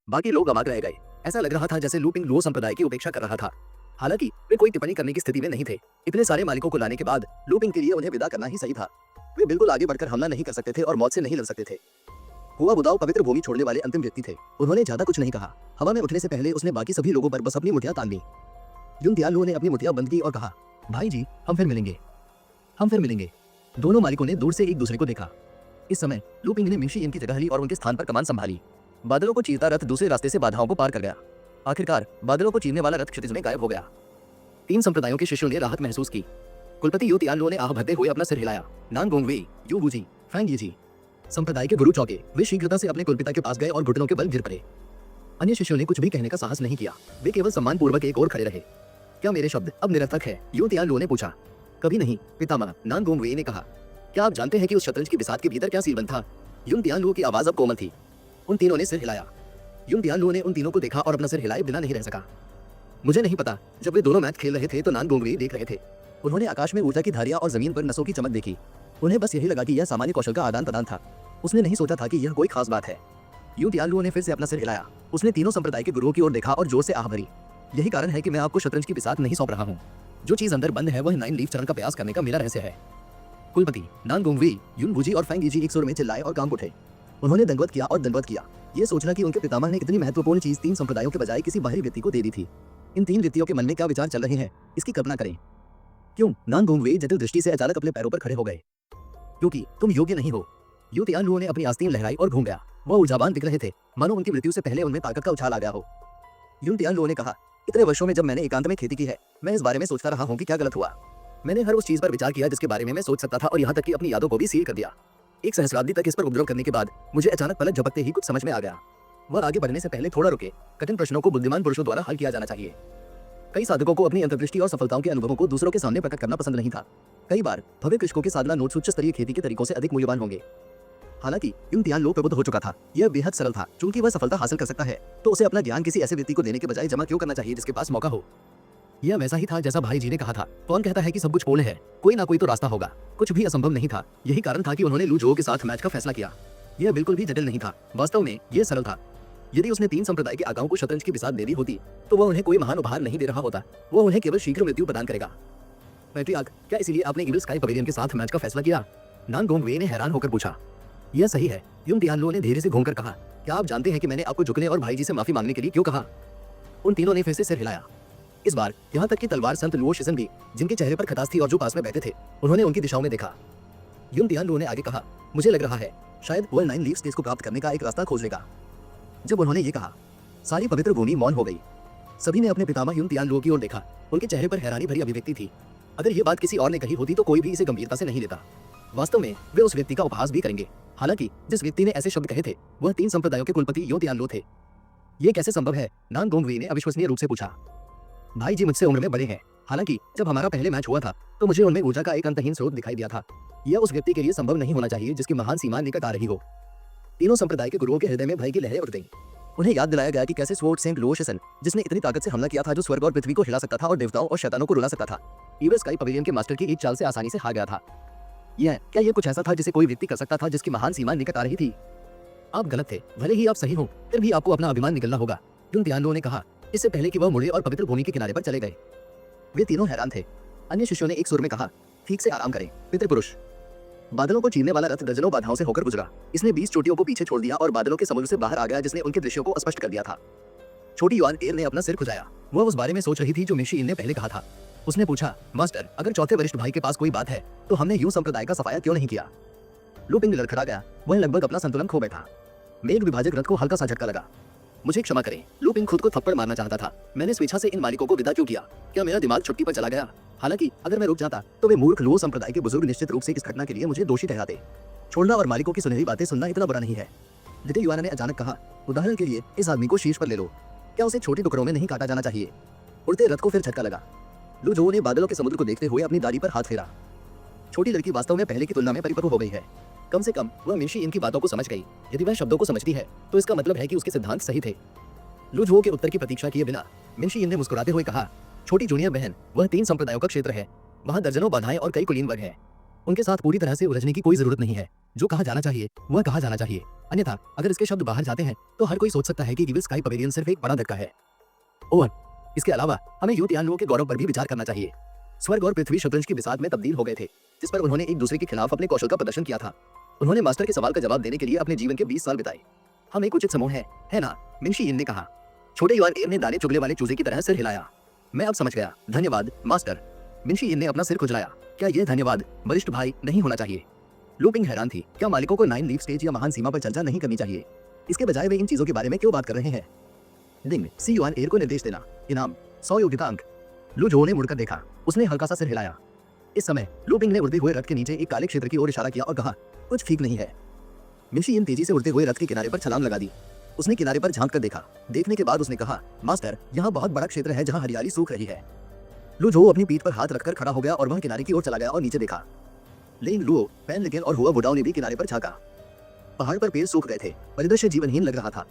बाकी लोग अवाक रह गए। ऐसा लग रहा था जैसे लू पिंग लो संप्रदाय की उपेक्षा कर रहा था। हालांकि वे कोई टिप्पणी करने की स्थिति में नहीं थे। इतने सारे मालिकों को लाने के बाद लू पिंग के लिए उन्हें विदा करना ही सही था। वे बिल्कुल आगे बढ़कर हमला नहीं कर सकते थे और मौत से नहीं लड़ सकते थे। हुआ बुदाओ पवित्र भूमि छोड़ने वाले अंतिम व्यक्ति थे। उन्होंने ज्यादा कुछ नहीं कहा। हवा में उठने से पहले उसने बाकी सभी लोगों पर बस अपनी मुठियां तान ली। युन तियानलू ने अपनी मुठियां बंद की और कहा, भाई जी, हम फिर मिलेंगे। दोनों मालिकों ने दूर से एक दूसरे को देखा। इस समय लू पिंग ने मिशी इन की जगह ली और उनके स्थान पर कमान संभाली। बादलों को चीरता रथ दूसरे रास्ते से बाधाओं को पार कर गया। आखिरकार बादलों को चीरने वाला रथ क्षितिज में गायब हो गया। 3 संप्रदायों के शिष्यों ने राहत महसूस की। कुलपति यू तियानलू ने आह भरते हुए अपना सिर हिलाया। नान गोंगवेई, यू वूजी, फैंग यीजी, संप्रदाय के गुरु चौके। वे शीघ्रता से अपने कुलपिता के पास गए और घुटनों के बल गिर पड़े। अन्य शिष्यों ने कुछ भी कहने का साहस नहीं किया। वे केवल सम्मानपूर्वक एक ओर खड़े रहे। क्या मेरे शब्द अब निरर्थक है? यू तियानलू ने पूछा। कभी नहीं पितामह, नान गोंगवेई ने कहा। क्या आप जानते हैं कि उस शतरंज की बिसात के भीतर क्या सीलबंद था? युन तियानलू की आवाज अब कोमल थी। उन तीनों ने सिर हिलाया। युन तियानलू ने उन तीनों को देखा और अपना सिर हिलाए बिना नहीं रह सका। मुझे नहीं पता, जब वे दोनों मैच खेल रहे थे तो नान गोंगवेई देख रहे थे। उन्होंने आकाश में ऊर्जा की धारियां और जमीन पर नसों की चमक देखी। उन्हें बस यही लगा कि यह सामान्य कौशल का आदान प्रदान था। उसने नहीं सोचा था कि यह कोई खास बात है। यू तियानलू ने फिर से अपना सिर हिलाया। उसने तीनों संप्रदाय के गुरुओं की ओर देखा और जोर से आह भरी। यही कारण है कि मैं आपको शतरंज की बिसात नहीं सौंप रहा हूँ। जो चीज अंदर बंद है वह 9 लीफ चरण का प्रयास करने का मेरा रहस्य है। कुलपति नान गोंगवेई, युन वूजी और फैंग यीजी एक सुर में चिल्लाए और कांप उठे। उन्होंने दंडवत किया और दंडवत किया। ये सोचना कि उनके पितामह ने इतनी महत्वपूर्ण चीज 3 संप्रदायों के बजाय किसी बाहरी व्यक्ति को दे दी थी। इन 3 व्यक्तियों के मन में क्या विचार चल रहे हैं, इसकी कल्पना करें। क्यों? नान गोंगवेई जटिल दृष्टि से अचानक अपने पैरों पर खड़े हो गए। क्योंकि तुम योग्य नहीं हो। यू तियानलू ने अपनी आस्तीन लहराई और घूम गया। वह ऊर्जावान दिख रहे थे, मानो उनकी मृत्यु से पहले उनमें ताकत का उछाल आ गया हो। युन तियानलू ने कहा, इतने वर्षों में जब मैंने एकांत में खेती की है, मैं इस बारे में सोचता रहा हूँ कि क्या गलत हुआ। मैंने हर उस चीज पर विचार किया जिसके बारे में मैं सोच सकता था और यहाँ तक कि अपनी यादों को भी सील कर दिया। एक सहस्राब्दी तक इस पर उपद्रव करने के बाद मुझे अचानक पलक झपकते ही कुछ समझ में आ गया। वह आगे बढ़ने से पहले थोड़ा रुके। कठिन प्रश्नों को बुद्धिमान पुरुषों द्वारा हल किया जाना चाहिए। कई साधकों को अपनी अंतर्दृष्टि और सफलताओं के अनुभवों को दूसरों के सामने प्रकट करना पसंद नहीं था। कई बार भव्य कृषकों के साधना नोट्स उच्च स्तरीय खेती के तरीकों से अधिक मूल्यवान होंगे। हालांकि युन तियानलू प्रबुद्ध हो चुका था। यह बेहद सरल था। चूंकि वह सफलता हासिल कर सकता है तो उसे अपना ज्ञान किसी ऐसे व्यक्ति को देने के बजाय जमा क्यों करना चाहिए जिसके पास मौका हो। यह वैसा ही था जैसा भाई जी ने कहा था। कौन कहता है कि सब कुछ पूर्ण है? कोई ना कोई तो रास्ता होगा। कुछ भी असंभव नहीं था। यही कारण था कि उन्होंने लू जो के साथ मैच का फैसला किया। यह बिल्कुल भी जटिल नहीं था। वास्तव में यह सरल था। यदि उसने 3 संप्रदाय के आगाओं को शतरंज की बिसात दे दी होती तो वह उन्हें कोई महान उपहार नहीं दे रहा होता। वह उन्हें केवल शीघ्र मृत्यु प्रदान करेगा। पैट्रियार्क, क्या इसीलिए आपने ईगल स्काई पवेलियन के साथ मैच का फैसला किया? नान गोंगवेई ने हैरान होकर पूछा। यह सही है, युन तियानलू ने धीरे से घूमकर कहा। क्या आप जानते हैं कि मैंने आपको झुकने और भाई जी से माफी मांगने के लिए क्यों कहा? उन तीनों ने फिर से सिर हिलाया। इस बार यहाँ तक कि तलवार संत लुओ शिसन भी, जिनके चेहरे पर खटास थी और जो पास में बैठे थे, उन्होंने उनकी दिशाओं में देखा। युन तियानलू ने आगे कहा, मुझे लग रहा है शायद वह 9 लीफ स्टेज को प्राप्त करने का एक रास्ता खोज लेगा। जब उन्होंने ये कहा, सारी पवित्र भूमि मौन हो गई। सभी ने अपने पितामह युन तियानलू की ओर देखा। उनके चेहरे पर हैरानी भरी अभिव्यक्ति थी। अगर यह बात किसी और ने कही होती तो कोई भी इसे गंभीरता से नहीं लेता। वास्तव में वे उस व्यक्ति का उपहास भी करेंगे। हालांकि जिस व्यक्ति ने ऐसे शब्द कहे थे वह 3 संप्रदायों के कुलपति यू तियानलू थे। ये कैसे संभव है? नान गोंगवेई ने अविश्वसनीय रूप से पूछा। भाई जी मुझसे उम्र में बड़े हैं। हालांकि जब हमारा पहले मैच हुआ था तो मुझे उनमें ऊर्जा का एक अंतहीन स्रोत दिखाई दिया था। यह उस व्यक्ति के लिए संभव नहीं होना चाहिए जिसकी महान सीमा निकट आ रही हो। तीनों संप्रदाय के गुरुओं के हृदय में भय की लहरें उठ गईं। उन्हें याद दिलाया गया कि कैसे स्वॉर्ड सेंट लुओ शिसन, जिसने इतनी ताकत से हमला किया था जो स्वर्ग और पृथ्वी को हिला सकता था और देवताओं और शैतानों को रुला सकता था, ईगल स्काई पवेलियन के मास्टर की एक चाल से आसानी से हार गया था। क्या यह कुछ ऐसा था जिसे कोई व्यक्ति कर सकता था जिसकी महान सीमा निकट आ रही थी? आप गलत थे। भले ही आप सही हो, फिर भी आपको अपना अभिमान निगलना होगा, युन तियानलू ने कहा, इससे पहले कि वह मुड़े और पवित्र भूमि के किनारे पर चले गए। वे तीनों हैरान थे। अन्य शिष्यों ने एक सुर में कहा, ठीक से आराम करें पितृपुरुष। बादलों को चीरने वाला रथ दर्जनों बाधाओं से होकर गुजरा। इसने 20 चोटियों को पीछे छोड़ दिया और बादलों के समुद्र से बाहर आ गया जिसने उनके दृश्यों को स्पष्ट कर दिया था। छोटी युआन एर ने अपना सिर खुजाया। वह उस बारे में सोच रही थी जो मिशी इन ने पहले कहा था। उसने पूछा, मास्टर, अगर चौथे वरिष्ठ भाई के पास कोई बात है तो हमने यू संप्रदाय का सफाया क्यों नहीं किया? लू पिंग लड़खड़ा गया। वह लगभग अपना संतुलन खो बैठा। मेघ विभाजक रथ को हल्का सा झटका लगा। मुझे क्षमा करें, लू पिंग खुद को थप्पड़ मारना चाहता था। मैंने स्वेच्छा से इन मालिकों को विदा क्यों किया? क्या मेरा दिमाग छुट्टी पर चला गया? हालांकि अगर मैं रुक जाता तो वे मूर्ख लुओ संप्रदाय के बुजुर्ग निश्चित रूप से इस घटना के लिए मुझे दोषी ठहराते। छोड़ना और मालिकों की सुनहरी बातें सुनना इतना बुरा नहीं है। द्वितीय युवा ने अचानक कहा, उदाहरण के लिए इस आदमी को शीर्ष पर ले लो। क्या उसे छोटे टुकड़ों में नहीं काटा जाना चाहिए? उड़ते रथ को फिर झटका लगा। लू जो ने बादलों के समुद्र को देखते हुए अपनी दाढ़ी पर हाथ फेरा। छोटी लड़की वास्तव में पहले की तुलना में परिपक्व हो गई है। कम से कम वह मिशी इनकी बातों को समझ गई। यदि वह शब्दों को समझती है तो इसका मतलब है कि उसके सिद्धांत सही थे। लू जो के उत्तर की प्रतीक्षा किए बिना मिशी इन ने मुस्कुराते हुए कहा, छोटी जूनियर बहन, वह 3 संप्रदायों का क्षेत्र है। वहाँ दर्जनों बाधाएं और कई कुलीन वर्ग हैं। उनके साथ पूरी तरह से उलझने की कोई जरूरत नहीं है। जो कहा जाना चाहिए वह कहा जाना चाहिए, अन्यथा अगर इसके शब्द बाहर जाते हैं तो हर कोई सोच सकता है कि इविल स्काई पवेलियन सिर्फ एक बड़ा धक्का है। और इसके अलावा हमें यू तियानलुओ के गौरव पर भी विचार करना चाहिए। स्वर्ग और पृथ्वी शतरंज की बिसात में तब्दील हो गए थे, जिस पर उन्होंने एक दूसरे के खिलाफ अपने कौशल का प्रदर्शन किया था। उन्होंने मास्टर के सवाल का जवाब देने के लिए अपने जीवन के 20 साल बिताए। हम एक उचित समूह है ना? मिंशी यिन ने कहा। छोटे युआन एर ने दाने चुगले वाले चूजे की तरह सिर हिलाया। मैं अब समझ गया, धन्यवाद मास्टर। मिंशी यिन ने अपना सिर खुजलाया। क्या यह धन्यवाद वरिष्ठ भाई नहीं होना चाहिए? लू पिंग हैरान थी। क्या मालिकों को 9 लीफ स्टेज या महान सीमा पर चर्चा नहीं करनी चाहिए? इसके बजाय वे इन चीजों के बारे में क्यों बात कर रहे हैं? दिंग सी युआन एर को निर्देश देना। इनाम 100 योग्यता अंक। लू जो ने मुड़कर देखा। उसने हल्का सा सिर हिलाया। इस समय लू पिंग ने उड़ते हुए रथ के नीचे एक काले क्षेत्र की ओर इशारा किया और कहा, कुछ ठीक नहीं है। मिंशी यिन तेजी से उड़ते हुए रथ के किनारे पर छलांग लगा दी। उसने किनारे पर झांक कर देखा। देखने के बाद उसने कहा, मास्टर, यहाँ बहुत बड़ा क्षेत्र है जहाँ हरियाली सूख रही है। लू जो अपनी पीठ पर हाथ रखकर खड़ा हो गया और वह किनारे की ओर चला गया और नीचे देखा। लेंग लुओ, पैन लिगेन और हुआ वुडाओ ने भी किनारे पर झांका। पहाड़ पर पेड़ सूख गए थे। परिदृश्य जीवनहीन लग रहा था।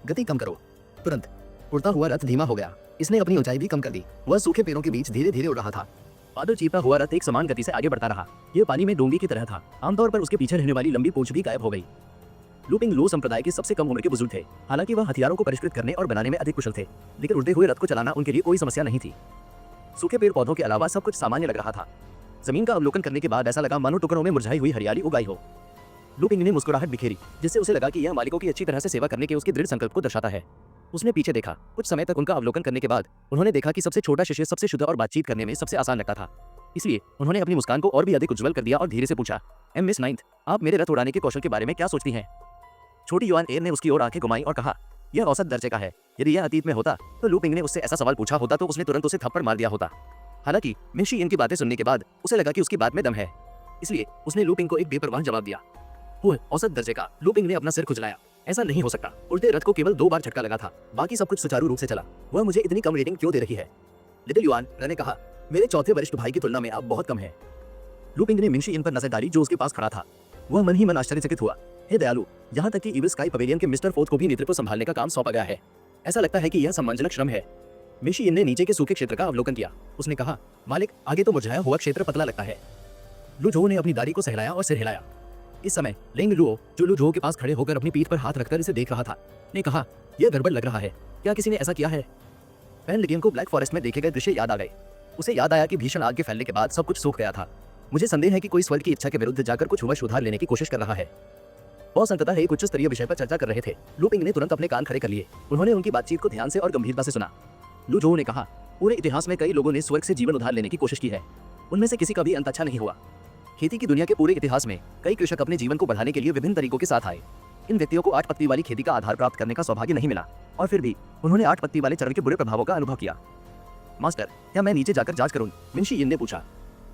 गति कम करो। तुरंत उड़ता हुआ रथ धीमा हो गया। इसने अपनी ऊंचाई भी कम कर दी। वह सूखे पेड़ों के बीच धीरे धीरे उड़ रहा था। बादल चीरता हुआ रथ एक समान गति से आगे बढ़ता रहा। यह पानी में डोंगी की तरह था। आमतौर पर उसके पीछे रहने वाली लंबी पूंछ भी गायब हो गई। लू पिंग लो संप्रदाय के सबसे कम उम्र के बुजुर्ग थे। हालांकि वह हथियारों को परिष्कृत करने और बनाने में अधिक कुशल थे, लेकिन उड़ते हुए रथ को चलाना उनके लिए कोई समस्या नहीं थी। सूखे पेड़ पौधों के अलावा सब कुछ सामान्य लग रहा था। जमीन का अवलोकन करने के बाद ऐसा लगा मानो टुकड़ों में मुरझाई हुई हरियाली उगाई हो। लू पिंग ने मुस्कुराहट बिखेरी, जिससे उसे लगा कि यह मालिकों की अच्छी तरह से सेवा करने के उसके दृढ़ संकल्प को दर्शाता है। उसने पीछे देखा। कुछ समय तक उनका अवलोकन करने के बाद उन्होंने देखा कि सबसे छोटा शिष्य सबसे शुद्ध और बातचीत करने में सबसे आसान लगता था। इसलिए उन्होंने अपनी मुस्कान को और भी अधिक उज्जवल कर दिया और धीरे से पूछा, मिस नाइन्थ, आप मेरे रथ उड़ाने के कौशल के बारे में क्या सोचती हैं? छोटी युआन एर ने उसकी ओर आंखें घुमाई और कहा, यह औसत दर्जे का है। यदि यह अतीत में होता तो लू पिंग ने उससे ऐसा सवाल पूछा होता तो उसने तुरंत उसे थप्पड़ मार दिया होता। हालांकि मिंशी यिन की बातें सुनने के बाद उसे लगा कि उसकी बात में दम है, इसलिए उसने लू पिंग को एक बेपरवाह जवाब दिया। वो औसत दर्जे का? लू पिंग ने अपना सिर खुजलाया। ऐसा नहीं हो सकता। उड़ते रथ को केवल 2 बार झटका लगा था, बाकी सब कुछ सुचारू रूप से चला। वह मुझे इतनी कम रेटिंग क्यों दे रही है? लिटिल युआन एर ने कहा, मेरे चौथे वरिष्ठ भाई की तुलना में आप बहुत कम है। लू पिंग ने मिंशी यिन पर नजर डाली जो उसके पास खड़ा था। वह मन ही मन आश्चर्यचकित हुआ। हे दयालु, यहाँ तक कि इविल स्काई पवेलियन के मिस्टर फोर्थ को भी नेतृत्व संभालने का काम सौंपा गया है। ऐसा लगता है कि यह सम्मानजनक श्रम है। मिंशी यिन ने नीचे के सूखे क्षेत्र का अवलोकन किया। उसने कहा, मालिक, आगे तो मुरझाया हुआ क्षेत्र पतला लगता है। लू जो ने अपनी दाढ़ी को सहलाया और सिर हिलाया। इस समय लेंग लुओ, जो लू जो के पास खड़े होकर अपनी पीठ पर हाथ रखकर इसे देख रहा था, ने कहा, यह गड़बड़ लग रहा है। क्या किसी ने ऐसा किया है? पैन लिगेन को ब्लैक फॉरेस्ट में देखे गए दृश्य याद आ गए। उसे याद आया कि भीषण आग के फैलने के बाद सब कुछ सूख गया था। मुझे संदेह है कि कोई स्वर्ग की इच्छा के विरुद्ध जाकर कुछ वश उधार लेने की कोशिश कर रहा है। बॉस अंततः एक उच्च स्तरीय विषय पर चर्चा कर रहे थे। लू पिंग ने तुरंत अपने कान खड़े कर लिए। उन्होंने उनकी बातचीत को ध्यान से और गंभीरता से सुना। लू जो ने कहा, पूरे इतिहास में कई लोगों ने स्वर्ग से जीवन उधार लेने की कोशिश की है। उनमें से किसी का भी अंत अच्छा नहीं हुआ। खेती की दुनिया के पूरे इतिहास में कई कृषक अपने जीवन को बढ़ाने के लिए विभिन्न तरीकों के साथ आए। इन व्यक्तियों को 8 पत्ती वाली खेती का आधार प्राप्त करने का सौभाग्य नहीं मिला, और फिर भी उन्होंने 8 पत्ती वाले चरण के बुरे प्रभावों का अनुभव किया। मास्टर, क्या मैं नीचे जाकर जांच करूं? मिंशी यिन ने पूछा।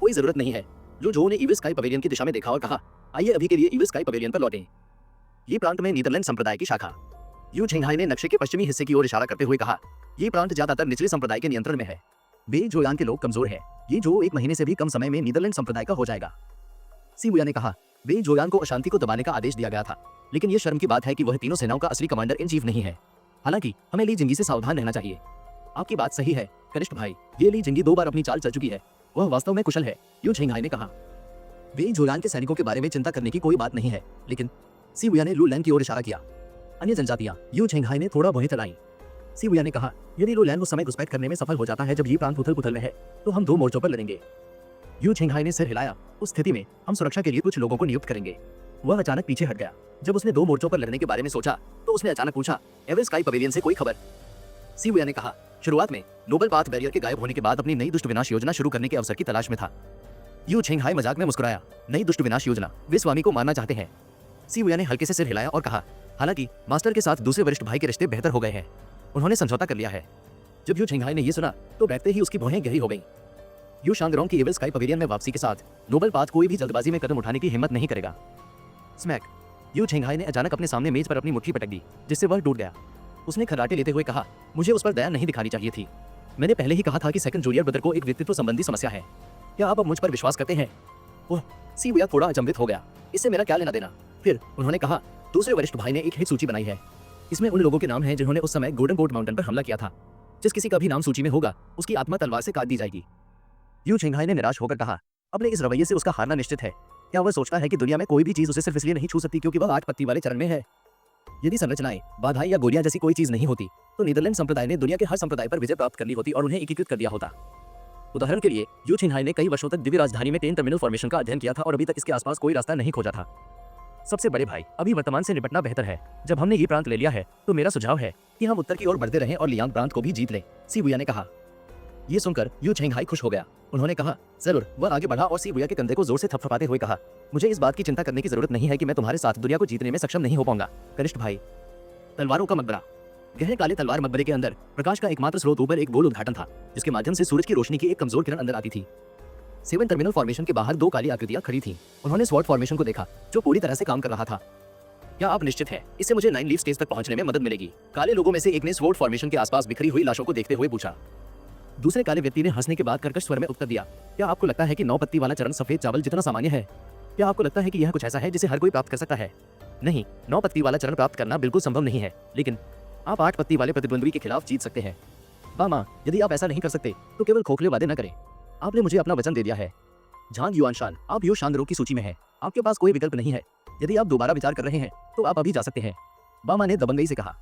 कोई जरूरत नहीं है। लू जो ने इविल स्काई पवेलियन की दिशा में देखा और कहा, आइए अभी के लिए इविल स्काई पवेलियन पर लौटें। ये प्रांत में नीदरलैंड संप्रदाय की शाखा। यू छेंगहाई ने नक्शे के पश्चिमी हिस्से की ओर इशारा करते हुए कहा, ये प्रांत ज्यादातर निचले संप्रदाय के नियंत्रण में है। बे जोयान के लोग कमजोर हैं। ये जो 1 महीने से भी कम समय में नीदरलैंड संप्रदाय का हो जाएगा। सीबुया ने कहा, बे जोयान को अशांति को दबाने का आदेश दिया गया था, लेकिन यह शर्म की बात है कि वह तीनों सेनाओं का असली कमांडर इन चीफ नहीं है। हालांकि हमें ली जिंगी से सावधान रहना चाहिए। आपकी बात सही है कनिष्ठ भाई, ये ली जिंगी 2 बार अपनी चाल चल चुकी है। वह वास्तव में कुशल है, यू छेंगहाई ने कहा। बे जोयान के सैनिकों के बारे में चिंता करने की कोई बात नहीं है, लेकिन सीबुया ने लू लैंग की ओर इशारा किया। अन्य जनजातियां, यू छेंगहाई ने थोड़ा भौहें चलाई। सीबुया ने कहा, यदि लू लैंग उस समय घुसपैठ करने में सफल हो जाता है जब ये प्रांत उथल पुथल में है, तो हम 2 मोर्चों पर लड़ेंगे। यू छेंगहाई ने सिर हिलाया। उस स्थिति में हम सुरक्षा के लिए कुछ लोगों को नियुक्त करेंगे। वह अचानक पीछे हट गया। जब उसने 2 मोर्चों पर लड़ने के बारे में सोचा तो उसने अचानक पूछा, एवर स्काई पवेलियन से कोई खबर? सीबुया ने कहा, शुरुआत में नोबल पाथ बैरियर के गायब होने के बाद अपनी नई दुष्ट विनाश योजना शुरू करने के अवसर की तलाश में था। यू छेंगहाई मजाक में मुस्कुराया। नई दुष्ट विनाश योजना? वे स्वामी को मारना चाहते हैं। सीबुया ने हल्के से सिर हिलाया और कहा, हालांकि मास्टर के साथ दूसरे वरिष्ठ भाई के रिश्ते बेहतर हो गए हैं। उन्होंने समझौता कर लिया है। जब यू छेंगहाई ने यह सुना तो बैठते ही उसकी भौहें गहरी हो गईं। यू शांगरोंग की एवर स्काई पवेलियन में वापसी के साथ नोबल पाथ कोई भी जल्दबाजी में कदम उठाने की हिम्मत नहीं करेगा। स्मैक! यू छेंगहाई ने अचानक अपने सामने मेज पर अपनी मुट्ठी पटक दी, जिससे वह टूट गया। उसने खर्राटे लेते हुए कहा, मुझे उस पर दया नहीं दिखानी चाहिए थी। मैंने पहले ही कहा था कि सेकंड जूनियर ब्रदर को एक व्यक्तित्व संबंधी समस्या है। क्या आप अब मुझ पर विश्वास करते हैं? ओह! सीबुया थोड़ा अचंभित हो गया। इससे मेरा क्या लेना देना? फिर उन्होंने कहा, दूसरे वरिष्ठ भाई ने एक हिट सूची बनाई है। इसमें उन लोगों के नाम हैं जिन्होंने उस समय गोल्डन कोट माउंटेन पर हमला किया था। जिस किसी का भी नाम सूची में होगा उसकी आत्मा तलवार से काट दी जाएगी। यू छेंगहाई ने निराश होकर कहा, अपने इस रवैये से उसका हारना निश्चित है। क्या वह सोचता है कि दुनिया में कोई भी चीज उसे सिर्फ इसलिए नहीं छू सकती क्योंकि वह 8 पत्ती वाले चरण में है? यदि संरचनाएं, बाधाएं या गोलियां जैसी कोई चीज नहीं होती तो नीदरलैंड संप्रदाय ने दुनिया के हर संप्रदाय पर विजय प्राप्त कर ली होती और उन्हें एकीकृत कर दिया होता। उदाहरण के लिए यू छिनहाई ने कई वर्षों तक दिव्य राजधानी में 10 टर्मिनल फॉर्मेशन का अध्ययन किया था और अभी तक इसके आसपास कोई रास्ता नहीं खोजा था। सबसे बड़े भाई, अभी वर्तमान से निपटना बेहतर है। जब हमने ये प्रांत ले लिया है तो मेरा सुझाव है कि हम उत्तर की ओर बढ़ते रहें और लियांग प्रांत को भी जीत लें, शिबुया ने कहा। ये सुनकर यू छिनहाई खुश हो गया। उन्होंने कहा, जरूर। वह आगे बढ़ा और शिबुया के कंधे को जोर से थपथपाते हुए कहा, मुझे इस बात की चिंता करने की जरूरत नहीं है कि मैं तुम्हारे साथ दुनिया को जीतने में सक्षम नहीं हो पाऊंगा, कनिष्ठ भाई। तलवारों का मकबरा। गहरे काले तलवार मकबरे के अंदर प्रकाश का एकमात्र स्रोत ऊपर एक गोल उद्घाटन था जिसके माध्यम से सूरज की रोशनी की एक कमजोर किरण अंदर आती थी। 7 टर्मिनल फॉर्मेशन के बाहर 2 काली आकृतियां खड़ी थीं। उन्होंने स्वॉर्ड फॉर्मेशन को देखा जो पूरी तरह से काम कर रहा था। क्या आप निश्चित हैं इससे मुझे 9 लीफ स्टेज तक पहुंचने में मदद मिलेगी? काले लोगों में से एक ने स्वॉर्ड फॉर्मेशन के आसपास बिखरी हुई लाशों को देखते हुए पूछा। दूसरे काले व्यक्ति ने हंसने के बाद कर्कश स्वर में उत्तर दिया, क्या आपको लगता है कि 9 पत्ती वाला चरण सफेद चावल जितना सामान्य है? क्या आपको लगता है कि यह कुछ ऐसा है जिसे हर कोई प्राप्त कर सकता है? नहीं, 9 पत्ती वाला चरण प्राप्त करना बिल्कुल संभव नहीं है, लेकिन आप 8 पत्ती वाले प्रतिद्वंद्वी के खिलाफ जीत सकते हैं। बामा, यदि आप ऐसा नहीं कर सकते तो केवल खोखले वादे न करें। आपने मुझे अपना वचन दे दिया है। झांग युआनशान, आप यू शानदारों की सूची में हैं। आपके पास कोई विकल्प नहीं है। यदि आप दोबारा विचार कर रहे हैं तो आप अभी जा सकते हैं, बामा ने दबंगई से कहा।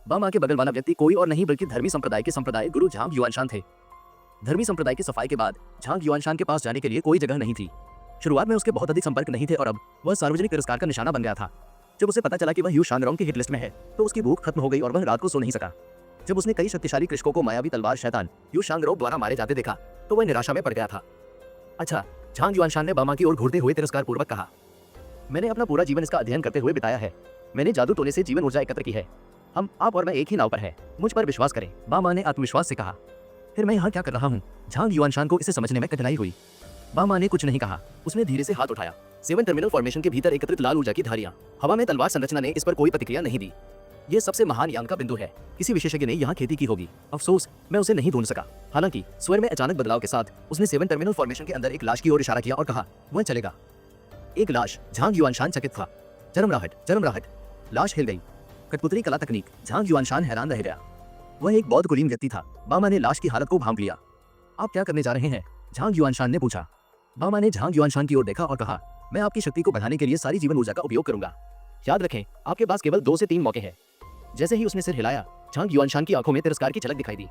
बामा के बगल वाला व्यक्ति कोई और नहीं बल्कि धर्मी संप्रदाय के संप्रदाय गुरु झांग युआनशान थे। धर्मी संप्रदाय की सफाई के बाद झांग युआनशान के पास जाने के लिए कोई जगह नहीं थी। शुरुआत में उसके बहुत अधिक संपर्क नहीं थे और अब वह सार्वजनिक तिरस्कार का निशाना बन गया था। जब उसे पता चला कि वह यू शानदारों की हिट लिस्ट में है तो उसकी भूख खत्म हो गई और वह रात को सो नहीं सका। जब उसने कई शक्तिशाली कृषकों को मायावी तलवार शैतान यू शानदारों द्वारा मारे जाते देखा तो वह निराशा में पड़ गया था। अच्छा, झांग युआनशान ने बामा की ओर घूरते हुए तिरस्कार पूर्वक कहा, मैंने अपना पूरा जीवन इसका अध्ययन करते हुए बिताया है। मैंने जादू टोने से जीवन ऊर्जा एकत्र की है। हम, आप और मैं एक ही नाव पर हैं। मुझ पर विश्वास करें, बामा ने आत्मविश्वास से कहा। फिर मैं यहाँ क्या कर रहा हूँ? झांग युआनशान को इसे समझने में कठिनाई हुई। बामा ने कुछ नहीं कहा। उसने धीरे से हाथ उठाया। 7 टर्मिनल फॉर्मेशन के भीतर एकत्रित लाल ऊर्जा की धारियां, हवा में तलवार संरचना ने इस पर कोई प्रतिक्रिया नहीं दी। ये सबसे महान यांग का बिंदु है। किसी विशेषज्ञ ने यहाँ खेती की होगी। अफसोस, मैं उसे नहीं ढूंढ सका। हालांकि स्वर में अचानक बदलाव के साथ उसने 7 टर्मिनल फॉर्मेशन के अंदर एक लाश की ओर इशारा किया और कहा, वह चलेगा। एक लाश। झांग युआनशान चकित था। चरमराहट, चरमराहट। लाश हिल गई। कठपुतली कला तकनीक। झांग युआनशान हैरान रह गया। वह एक बौद्ध कुलीन व्यक्ति था। बामा ने लाश की हालत को भांप लिया। आप क्या करने जा रहे हैं? झांग युआनशान ने पूछा। बामा ने झांग युआनशान की ओर देखा और कहा, मैं आपकी शक्ति को बढ़ाने के लिए सारी जीवन ऊर्जा का उपयोग करूंगा। याद रखें, आपके पास केवल 2 से 3 मौके हैं। जैसे ही उसने सिर हिलाया, झांग युआनशान की आंखों में तिरस्कार की झलक दिखाई दी।